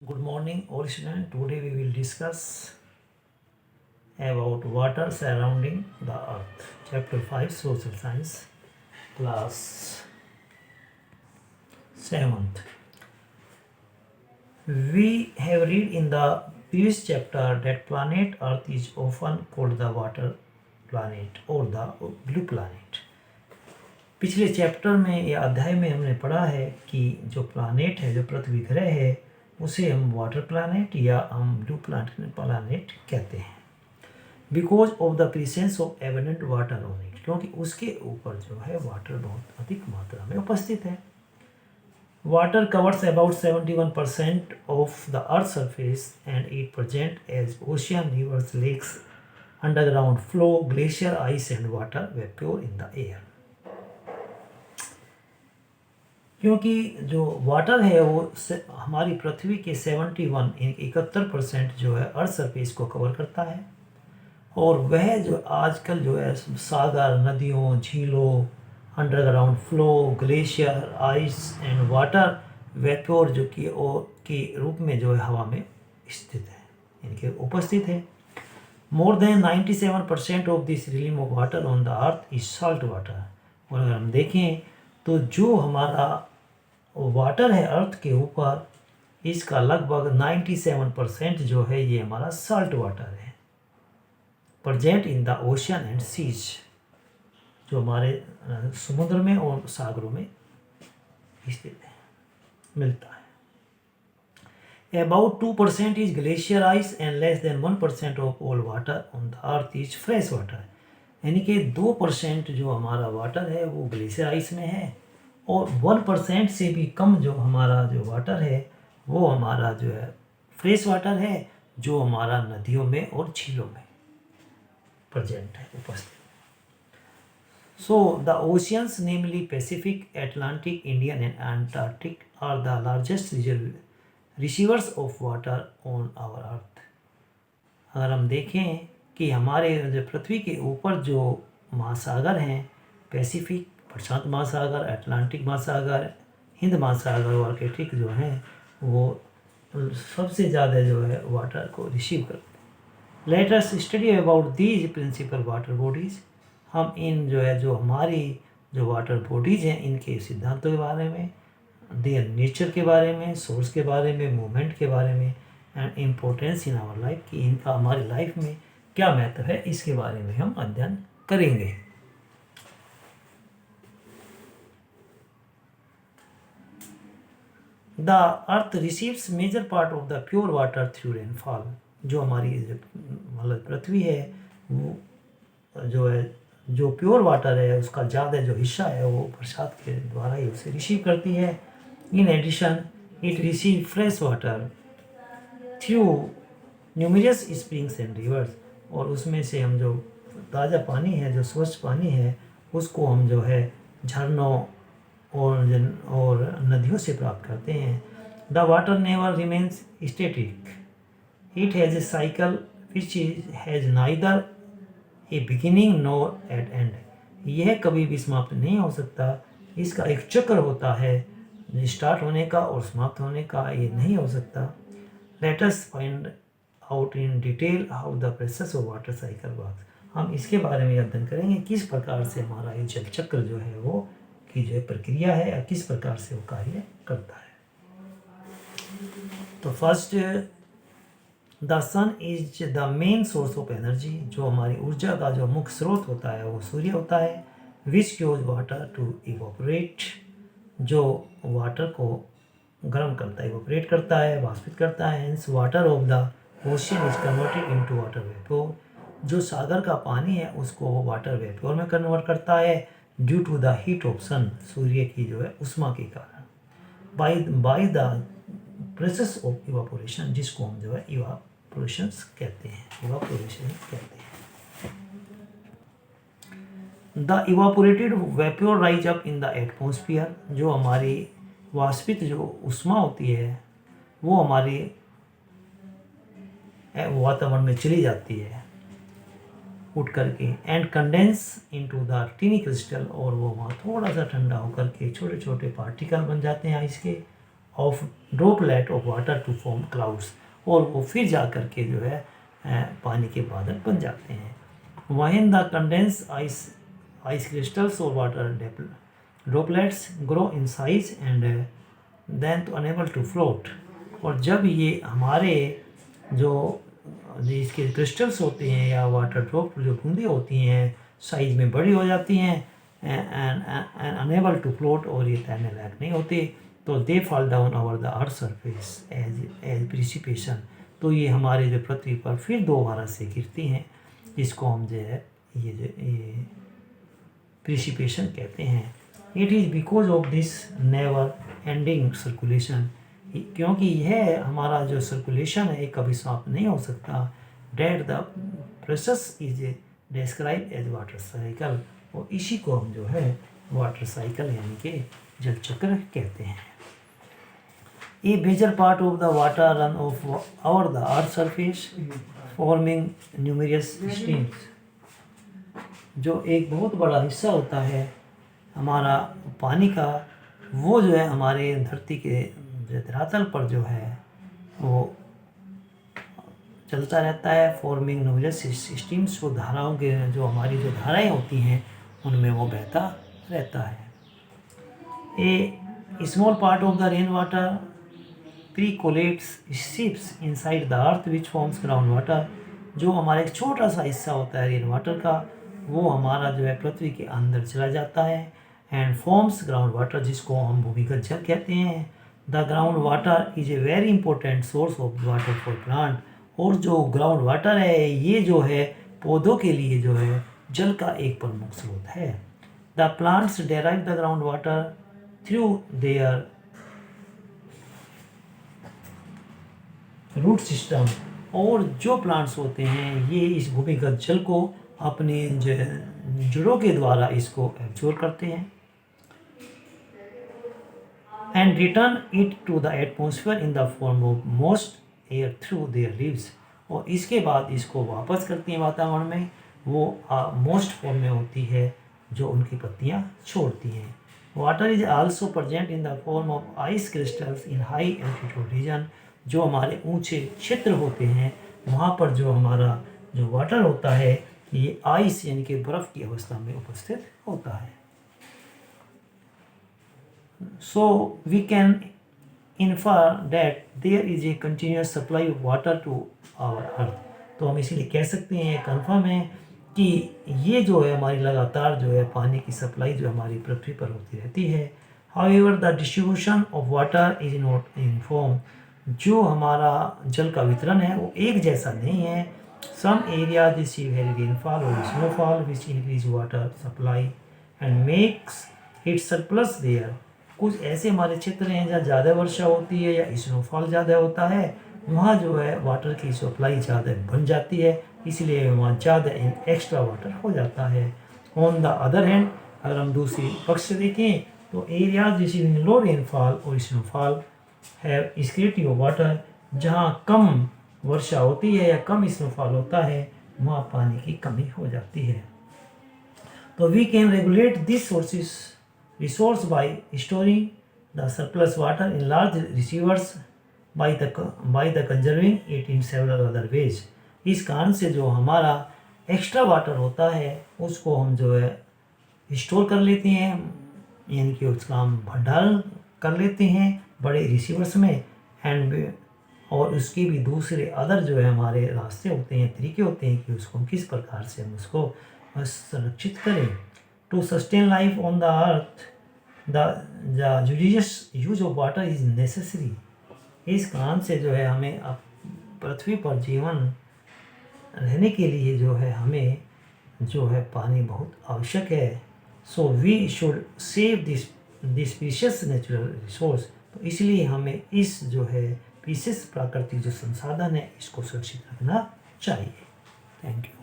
Good morning, all students. Today we will discuss about water surrounding the earth. Chapter 5 Social Science, class 7th. We have read in the previous chapter that planet Earth is often called the water planet or the blue planet. पिछले chapter में या अध्याय में हमने पढ़ा है कि जो प्लानेट है, जो पृथ्वी ग्रह है, उसे हम वाटर प्लानेट या हम ब्लू प्लानेट कहते हैं। Because of the presence of abundant water on it, क्योंकि उसके ऊपर जो है वाटर बहुत अधिक मात्रा में उपस्थित है। Water covers about 71% of the earth surface and it present as ocean, rivers, lakes, underground flow, glacier, ice and water vapour in the air. क्योंकि जो वाटर है वो हमारी पृथ्वी के 71% जो है अर्थ सरफेस को कवर करता है, और वह जो आजकल जो है सागर, नदियों, झीलों, underground flow, glacier, ice and water vapour जो कि के रूप में जो है हवा में स्थित है, इनके उपस्थित है। More than 97% of this realm of water on the earth is salt water. और अगर हम देखें तो जो हमारा वाटर है अर्थ के ऊपर, इसका लगभग 97% जो है ये हमारा सॉल्ट वाटर है, present in the ocean and seas, जो हमारे समुद्र में और सागरों में स्थित है, मिलता है। About 2% is glacier ice and less than 1% of all water on the earth is fresh water. यानी कि 2% जो हमारा वाटर है वो ग्लेशियर आइस में है, और 1% से भी कम जो हमारा जो वाटर है वो हमारा जो है फ्रेश वाटर है, जो हमारा नदियों में और झीलों में प्रेजेंट है, उपस्थित। So the oceans namely Pacific, Atlantic, Indian and Antarctic are the largest receivers of water on our earth. अगर हम देखें कि हमारे जो पृथ्वी के ऊपर जो महासागर हैं, पैसिफिक प्रशांत महासागर, अटलांटिक महासागर, हिंद महासागर और आर्कटिक जो हैं, वो सबसे ज़्यादा जो है वाटर को रिसीव करते हैं। Let us study about these principal water bodies. हम इन जो है जो हमारी जो वाटर बॉडीज़ हैं इनके सिद्धांतों के बारे में, देयर नेचर के बारे में, सोर्स के बारे में, मूवमेंट के बारे में, and importance in our life, कि इनका हमारी लाइफ में क्या महत्व है, इसके बारे में हम अध्ययन करेंगे। The earth receives major part of the pure water through rainfall. जो हमारी मतलब पृथ्वी है वो जो है जो प्योर वाटर है उसका ज़्यादा जो हिस्सा है वो बरसात के द्वारा ही उसे रिसीव करती है। In addition it receive fresh water through numerous springs and rivers, और उसमें से हम जो ताज़ा पानी है, जो स्वच्छ पानी है, उसको हम जो है झरनों और नदियों से प्राप्त करते हैं। The water never remains static, it has a cycle which has neither a beginning nor an end. यह कभी भी समाप्त नहीं हो सकता, इसका एक चक्र होता है, स्टार्ट होने का और समाप्त होने का ये नहीं हो सकता। Let us find out in detail how the process of water cycle works. हम इसके बारे में अध्ययन करेंगे किस प्रकार से हमारा ये जल चक्र जो है वो की जो प्रक्रिया है या किस प्रकार से वो कार्य करता है। तो first, the sun is the main source of energy. जो हमारी ऊर्जा का जो मुख्य स्रोत होता है वो सूर्य होता है। विच क्योज वाटर टू इवोपरेट, जो वाटर को गर्म करता है, इवोपरेट करता है, वाष्पित करता है। Hence water of the ocean is converted into water vapour. जो सागर का पानी है उसको वो वाटर वेपोर में कन्वर्ट करता है due to the heat of sun, सूर्य की जो है उष्मा के कारण। By the process of evaporation, जिसको हम जो है इवापोरेशन कहते हैं, the evaporated vapour rise up in the atmosphere. जो हमारी वाष्पित जो उष्मा होती है वो हमारे वातावरण में चली जाती है उठ करके, and condense into the tiny crystal, और वो वहाँ थोड़ा सा ठंडा होकर के छोटे छोटे पार्टिकल बन जाते हैं आइस के, of droplet of water to form clouds, और वो फिर जा कर के जो है पानी के बादल बन जाते हैं। When the condensed ice crystals or water droplets grow in size and then to unable to float, और जब ये हमारे जो इसके क्रिस्टल्स होते हैं या वाटर ड्रॉप जो बूंदें होती हैं साइज में बड़ी हो जाती हैं एंड अनेबल टू फ्लोट, और ये तैरने लायक नहीं होती, तो they fall down over the earth surface as precipitation, तो ये हमारे जो पृथ्वी पर फिर दोबारा से गिरती हैं, जिसको हम जो है ये प्रिसिपिटेशन कहते हैं। It is because of this never ending circulation, क्योंकि यह हमारा जो सर्कुलेशन है कभी समाप्त नहीं हो सकता। That the process is describe as water cycle, और इसी को हम जो है वाटर साइकिल यानी कि जल चक्र कहते हैं। A major part of the water run off over the earth surface forming numerous streams, जो एक बहुत बड़ा हिस्सा होता है हमारा पानी का, वो जो है हमारे धरती के धरातल पर जो है वो चलता रहता है। फॉर्मिंग न्यूमेरियस स्ट्रीम्स, वो धाराओं के जो हमारी जो धाराएं होती हैं उनमें वो बहता रहता है। A small part of the rain water percolates seeps inside the earth which forms ground water, जो हमारा एक छोटा सा हिस्सा होता है रेन वाटर का, वो हमारा जो है पृथ्वी के अंदर चला जाता है एंड फॉर्म्स ग्राउंड वाटर, जिसको हम भूमिगत जल कहते हैं। The ground water is a very important source of water for plant, और जो ग्राउंड वाटर है ये जो है पौधों के लिए जो है जल का एक प्रमुख स्रोत है। The plants derive the ground water through their root system, और जो प्लांट्स होते हैं ये इस भूमिगत जल को अपने जड़ों के द्वारा इसको एब्जॉर्ब करते हैं and return it to the atmosphere in the form of moist air through their leaves, और इसके बाद इसको वापस करती हैं वातावरण में, वो मोस्ट फॉर्म में होती है जो उनकी पत्तियां छोड़ती हैं। Water is also present in the form of ice crystals in high altitude region, जो हमारे ऊंचे क्षेत्र होते हैं वहाँ पर जो हमारा जो वाटर होता है ये आइस यानी कि बर्फ़ की अवस्था में उपस्थित होता है। So we can infer that there is a continuous supply of water to our earth, तो हम इसीलिए कह सकते हैं कन्फर्म है कि ये जो है हमारी लगातार जो है पानी की सप्लाई जो हमारी पृथ्वी पर होती रहती है। However the distribution of water is not uniform, जो हमारा जल का वितरण है वो एक जैसा नहीं है। Some area receive heavy rainfall और snowfall which increase water supply and makes it surplus there, कुछ ऐसे हमारे क्षेत्र हैं जहाँ ज़्यादा वर्षा होती है या स्नोफॉल ज़्यादा होता है, वहाँ जो है वाटर की सप्लाई ज़्यादा बन जाती है, इसलिए वहाँ ज़्यादा एक्स्ट्रा वाटर हो जाता है। ऑन द अदर हैंड अगर हम दूसरी पक्ष से देखें तो एरिया रिसीविंग लो रेनफॉल और स्नोफॉल है स्केर्टी ऑफ वाटर, जहाँ कम वर्षा होती है या कम स्नोफॉल होता है वहाँ पानी की कमी हो जाती है। तो we can regulate this resource by storing the surplus water in large receivers by the conserving it in several other ways. इस कारण से जो हमारा एक्स्ट्रा वाटर होता है उसको हम जो है स्टोर कर लेते हैं, यानी कि उसका हम भंडारण कर लेते हैं बड़े रिसीवर्स में एंड, और उसके भी दूसरे अदर जो है हमारे रास्ते होते हैं, तरीके होते हैं कि उसको किस प्रकार से हम उसको संरक्षित करें। To sustain life on the earth the judicious use of water is necessary. इस कारण से जो है हमें अब पृथ्वी पर जीवन रहने के लिए जो है हमें जो है पानी बहुत आवश्यक है। So we should save this precious natural resource, तो इसलिए हमें इस जो है प्रीशियस प्राकृतिक जो संसाधन है इसको सुरक्षित रखना चाहिए। Thank you.